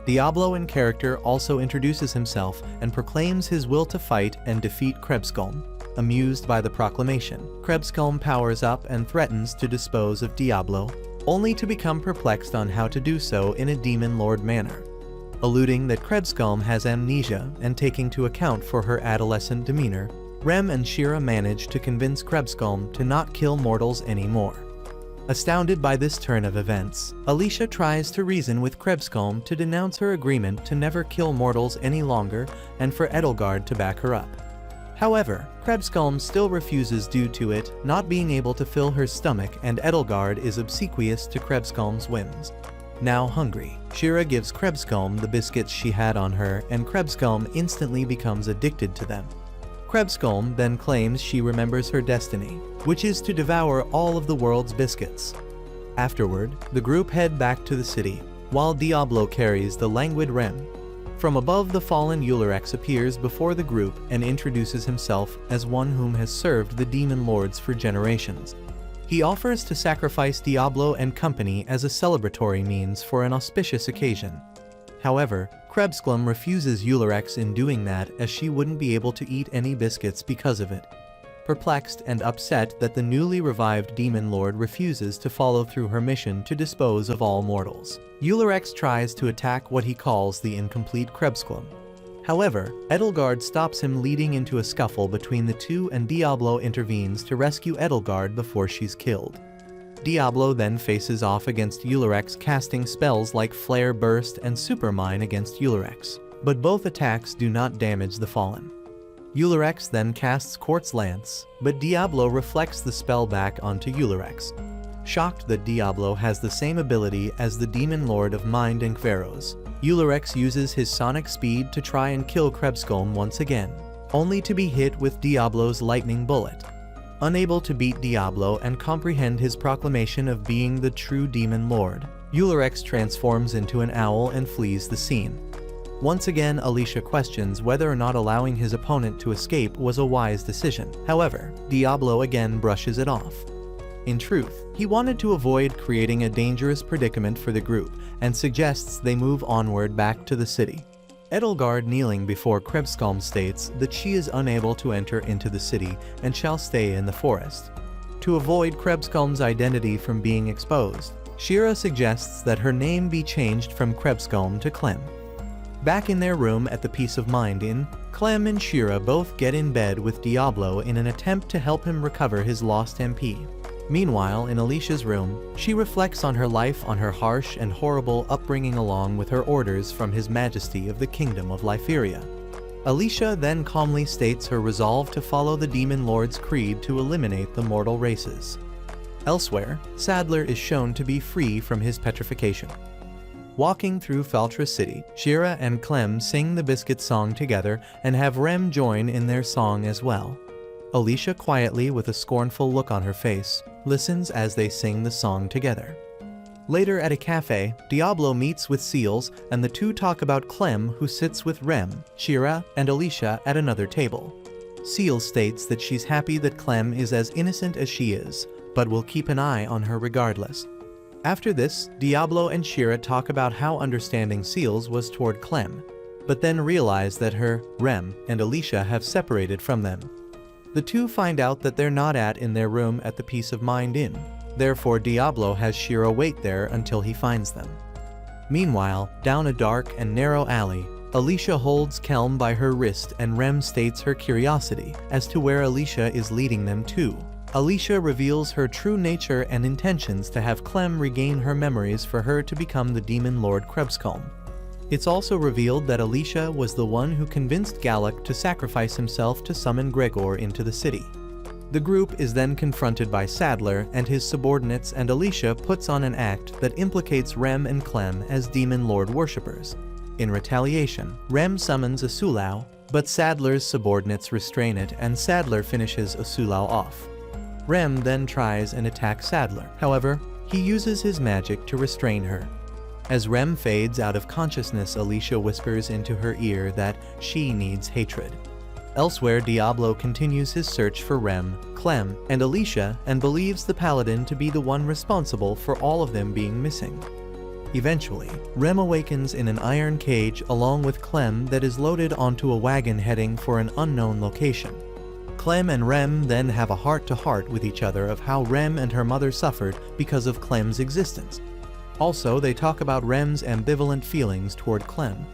Diablo in character also introduces himself and proclaims his will to fight and defeat Krebskalm. Amused by the proclamation, Krebskalm powers up and threatens to dispose of Diablo. only to become perplexed on how to do so in a demon lord manner. Alluding that Krebskalm has amnesia and taking to account for her adolescent demeanor, Rem and Shira manage to convince Krebskalm to not kill mortals anymore. Astounded by this turn of events, Alicia tries to reason with Krebskalm to denounce her agreement to never kill mortals any longer and for Edelgard to back her up. However, Krebskalm still refuses due to it not being able to fill her stomach, and Edelgard is obsequious to Krebskalm's whims. Now hungry, Shira gives Krebskalm the biscuits she had on her, and Krebskalm instantly becomes addicted to them. Krebskalm then claims she remembers her destiny, which is to devour all of the world's biscuits. Afterward, the group head back to the city, while Diablo carries the languid Rem. From above, the fallen Ulrich appears before the group and introduces himself as one whom has served the demon lords for generations. He offers to sacrifice Diablo and company as a celebratory means for an auspicious occasion. However, Krebskalm refuses Ulrich in doing that, as she wouldn't be able to eat any biscuits because of it. Perplexed and upset that the newly revived demon lord refuses to follow through her mission to dispose of all mortals, Ulrich tries to attack what he calls the incomplete Krebskalm. However, Edelgard stops him, leading into a scuffle between the two, and Diablo intervenes to rescue Edelgard before she's killed. Diablo then faces off against Ulrich, casting spells like Flare Burst and Supermine against Ulrich, but both attacks do not damage the fallen. Ulrich then casts Quartz Lance, but Diablo reflects the spell back onto Ulrich. Shocked that Diablo has the same ability as the Demon Lord of Mind and Kveros, Ulrich uses his sonic speed to try and kill Krebskalm once again, only to be hit with Diablo's lightning bullet. Unable to beat Diablo and comprehend his proclamation of being the true demon lord, Ulrich transforms into an owl and flees the scene. Once again, Alicia questions whether or not allowing his opponent to escape was a wise decision. However, Diablo again brushes it off. In truth, he wanted to avoid creating a dangerous predicament for the group and suggests they move onward back to the city. Edelgard, kneeling before Krebskalm, states that she is unable to enter into the city and shall stay in the forest. To avoid Krebskalm's identity from being exposed, Shira suggests that her name be changed from Krebskalm to Clem. Back in their room at the Peace of Mind Inn, Clem and Shira both get in bed with Diablo in an attempt to help him recover his lost MP. Meanwhile, in Alicia's room, she reflects on her life, on her harsh and horrible upbringing, along with her orders from His Majesty of the Kingdom of Lyferia. Alicia then calmly states her resolve to follow the Demon Lord's creed to eliminate the mortal races. Elsewhere, Sadler is shown to be free from his petrification. Walking through Faltra City, Shira and Clem sing the Biscuit song together and have Rem join in their song as well. Alicia, quietly with a scornful look on her face, listens as they sing the song together. Later at a cafe, Diablo meets with Seals, and the two talk about Clem, who sits with Rem, Shira, and Alicia at another table. Seals states that she's happy that Clem is as innocent as she is, but will keep an eye on her regardless. After this, Diablo and Shira talk about how understanding Seals was toward Clem, but then realize that her, Rem, and Alicia have separated from them. The two find out that they're not in their room at the Peace of Mind Inn. Therefore, Diablo has Shira wait there until he finds them. Meanwhile, down a dark and narrow alley, Alicia holds Clem by her wrist, and Rem states her curiosity as to where Alicia is leading them to. Alicia reveals her true nature and intentions to have Clem regain her memories for her to become the Demon Lord Krebskalm. It's also revealed that Alicia was the one who convinced Gallic to sacrifice himself to summon Gregor into the city. The group is then confronted by Sadler and his subordinates, and Alicia puts on an act that implicates Rem and Clem as Demon Lord worshippers. In retaliation, Rem summons Asulau, but Sadler's subordinates restrain it, and Sadler finishes Asulau off. Rem then tries and attacks Sadler. However, he uses his magic to restrain her. As Rem fades out of consciousness, Alicia whispers into her ear that she needs hatred. Elsewhere, Diablo continues his search for Rem, Clem, and Alicia, and believes the paladin to be the one responsible for all of them being missing. Eventually, Rem awakens in an iron cage along with Clem that is loaded onto a wagon heading for an unknown location. Clem and Rem then have a heart-to-heart with each other of how Rem and her mother suffered because of Clem's existence. Also, they talk about Rem's ambivalent feelings toward Clem.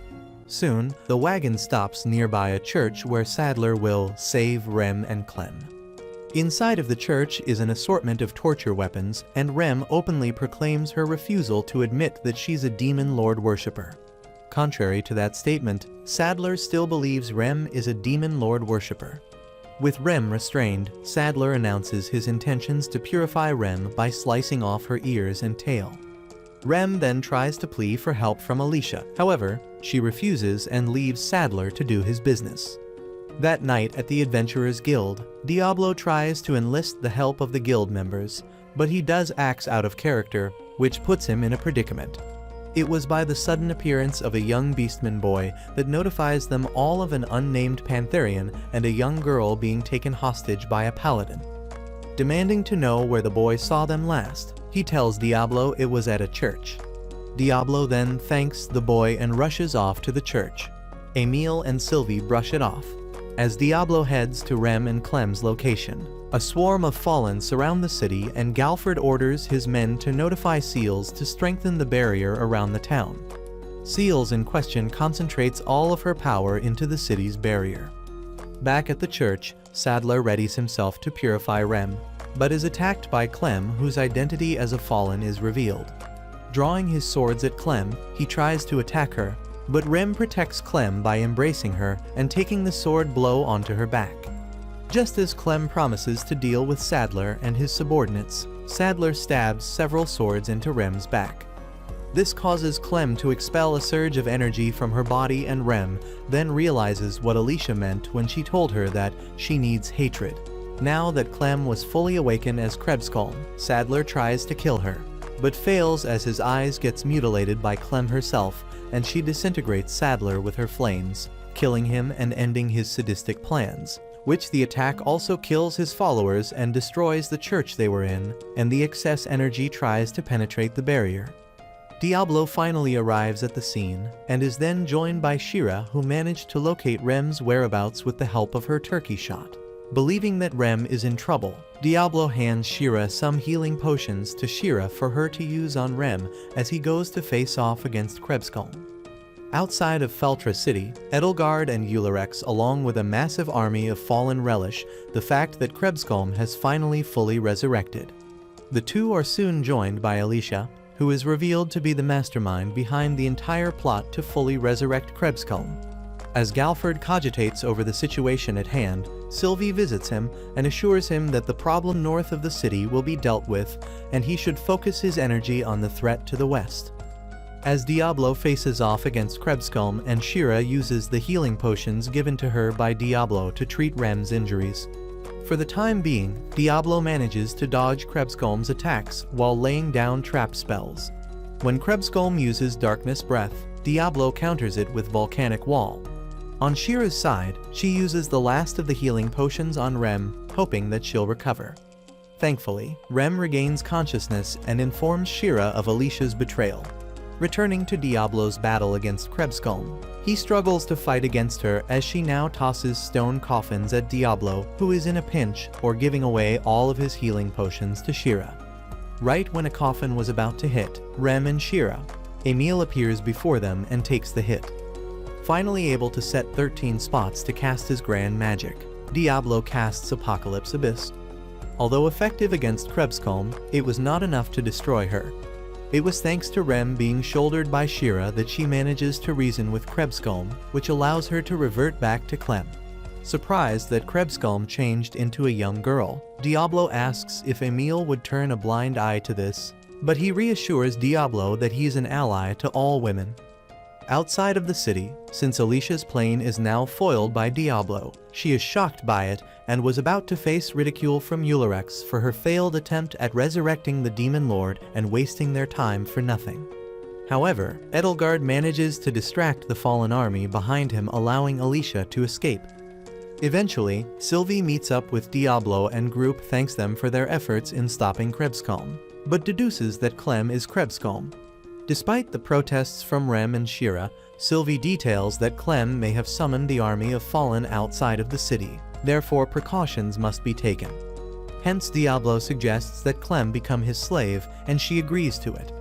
Soon, the wagon stops nearby a church where Sadler will save Rem and Clem. Inside of the church is an assortment of torture weapons, and Rem openly proclaims her refusal to admit that she's a demon lord worshipper. Contrary to that statement, Sadler still believes Rem is a demon lord worshipper. With Rem restrained, Sadler announces his intentions to purify Rem by slicing off her ears and tail. Rem then tries to plead for help from Alicia. However, she refuses and leaves Sadler to do his business. That night at the Adventurers Guild, Diablo tries to enlist the help of the guild members, but he does acts out of character, which puts him in a predicament. It was by the sudden appearance of a young beastman boy that notifies them all of an unnamed Pantherian and a young girl being taken hostage by a paladin. Demanding to know where the boy saw them last, he tells Diablo it was at a church. Diablo then thanks the boy and rushes off to the church. Emile and Sylvie brush it off. As Diablo heads to Rem and Clem's location, a swarm of fallen surround the city, and Galford orders his men to notify Seals to strengthen the barrier around the town. Seals in question concentrates all of her power into the city's barrier. Back at the church, Sadler readies himself to purify Rem, but is attacked by Clem, whose identity as a fallen is revealed. Drawing his swords at Clem, he tries to attack her, but Rem protects Clem by embracing her and taking the sword blow onto her back. Just as Clem promises to deal with Sadler and his subordinates, Sadler stabs several swords into Rem's back. This causes Clem to expel a surge of energy from her body, and Rem then realizes what Alicia meant when she told her that she needs hatred. Now that Clem was fully awakened as Krebskalm, Sadler tries to kill her, but fails as his eyes gets mutilated by Clem herself, and she disintegrates Sadler with her flames, killing him and ending his sadistic plans, which the attack also kills his followers and destroys the church they were in, and the excess energy tries to penetrate the barrier. Diablo finally arrives at the scene, and is then joined by Shira, who managed to locate Rem's whereabouts with the help of her turkey shot. Believing that Rem is in trouble, Diablo hands Shira some healing potions to Shira for her to use on Rem as he goes to face off against Krebskalm. Outside of Feltra City, Edelgard and Eulerex, along with a massive army of fallen, relish the fact that Krebskalm has finally fully resurrected. The two are soon joined by Alicia, who is revealed to be the mastermind behind the entire plot to fully resurrect Krebskalm. As Galford cogitates over the situation at hand, Sylvie visits him and assures him that the problem north of the city will be dealt with, and he should focus his energy on the threat to the west. As Diablo faces off against Krebskalm, and Shira uses the healing potions given to her by Diablo to treat Rem's injuries. For the time being, Diablo manages to dodge Krebskalm's attacks while laying down trap spells. When Krebskalm uses Darkness Breath, Diablo counters it with Volcanic Wall. On Shira's side, she uses the last of the healing potions on Rem, hoping that she'll recover. Thankfully, Rem regains consciousness and informs Shira of Alicia's betrayal. Returning to Diablo's battle against Krebskalm, he struggles to fight against her as she now tosses stone coffins at Diablo, who is in a pinch, or giving away all of his healing potions to Shira. Right when a coffin was about to hit Rem and Shira, Emile appears before them and takes the hit. Finally able to set 13 spots to cast his grand magic, Diablo casts Apocalypse Abyss. Although effective against Krebskalm, it was not enough to destroy her. It was thanks to Rem being shouldered by Shira that she manages to reason with Krebskalm, which allows her to revert back to Clem. Surprised that Krebskalm changed into a young girl, Diablo asks if Emile would turn a blind eye to this, but he reassures Diablo that he's an ally to all women. Outside of the city, since Alicia's plane is now foiled by Diablo, she is shocked by it and was about to face ridicule from Eulerex for her failed attempt at resurrecting the Demon Lord and wasting their time for nothing. However, Edelgard manages to distract the fallen army behind him, allowing Alicia to escape. Eventually, Sylvie meets up with Diablo and group thanks them for their efforts in stopping Krebskalm, but deduces that Clem is Krebskalm. Despite the protests from Rem and Shira, Sylvie details that Clem may have summoned the army of fallen outside of the city, therefore precautions must be taken. Hence Diablo suggests that Clem become his slave, and she agrees to it.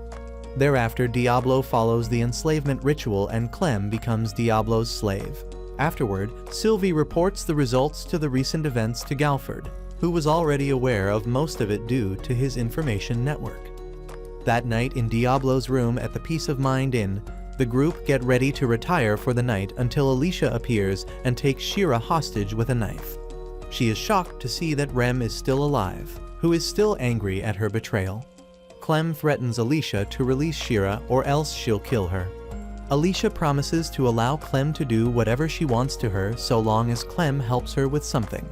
Thereafter Diablo follows the enslavement ritual and Clem becomes Diablo's slave. Afterward, Sylvie reports the results to the recent events to Galford, who was already aware of most of it due to his information network. That night in Diablo's room at the Peace of Mind Inn, the group get ready to retire for the night until Alicia appears and takes Shira hostage with a knife. She is shocked to see that Rem is still alive, who is still angry at her betrayal. Clem threatens Alicia to release Shira or else she'll kill her. Alicia promises to allow Clem to do whatever she wants to her so long as Clem helps her with something.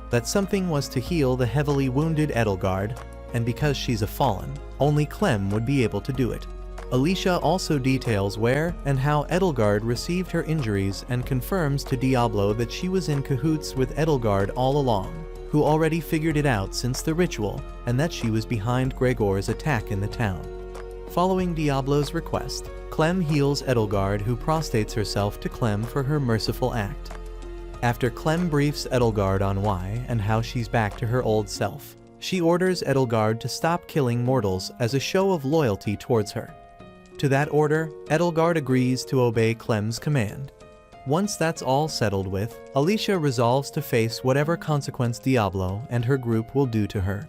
That something was to heal the heavily wounded Edelgard, and because she's a fallen, only Clem would be able to do it. Alicia also details where and how Edelgard received her injuries and confirms to Diablo that she was in cahoots with Edelgard all along, who already figured it out since the ritual, and that she was behind Gregor's attack in the town. Following Diablo's request, Clem heals Edelgard, who prostrates herself to Clem for her merciful act. After Clem briefs Edelgard on why and how she's back to her old self, she orders Edelgard to stop killing mortals as a show of loyalty towards her. To that order, Edelgard agrees to obey Clem's command. Once that's all settled with, Alicia resolves to face whatever consequence Diablo and her group will do to her.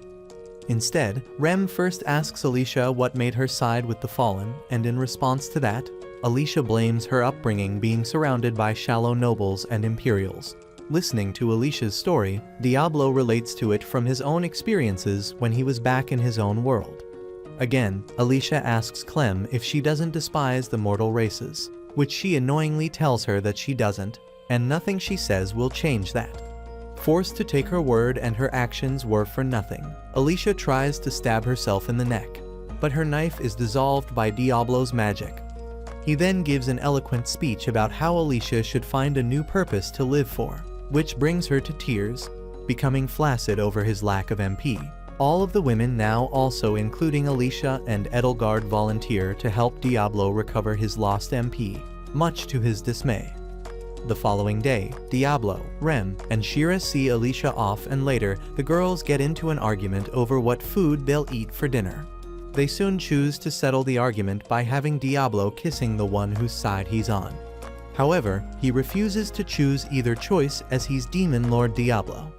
Instead, Rem first asks Alicia what made her side with the Fallen, and in response to that, Alicia blames her upbringing being surrounded by shallow nobles and Imperials. Listening to Alicia's story, Diablo relates to it from his own experiences when he was back in his own world. Again, Alicia asks Clem if she doesn't despise the mortal races, which she annoyingly tells her that she doesn't, and nothing she says will change that. Forced to take her word and her actions were for nothing, Alicia tries to stab herself in the neck, but her knife is dissolved by Diablo's magic. He then gives an eloquent speech about how Alicia should find a new purpose to live for, which brings her to tears, becoming flaccid over his lack of MP. All of the women now, also including Alicia and Edelgard, volunteer to help Diablo recover his lost MP, much to his dismay. The following day, Diablo, Rem, and Shira see Alicia off, and later, the girls get into an argument over what food they'll eat for dinner. They soon choose to settle the argument by having Diablo kissing the one whose side he's on. However, he refuses to choose either choice as he's Demon Lord Diablo.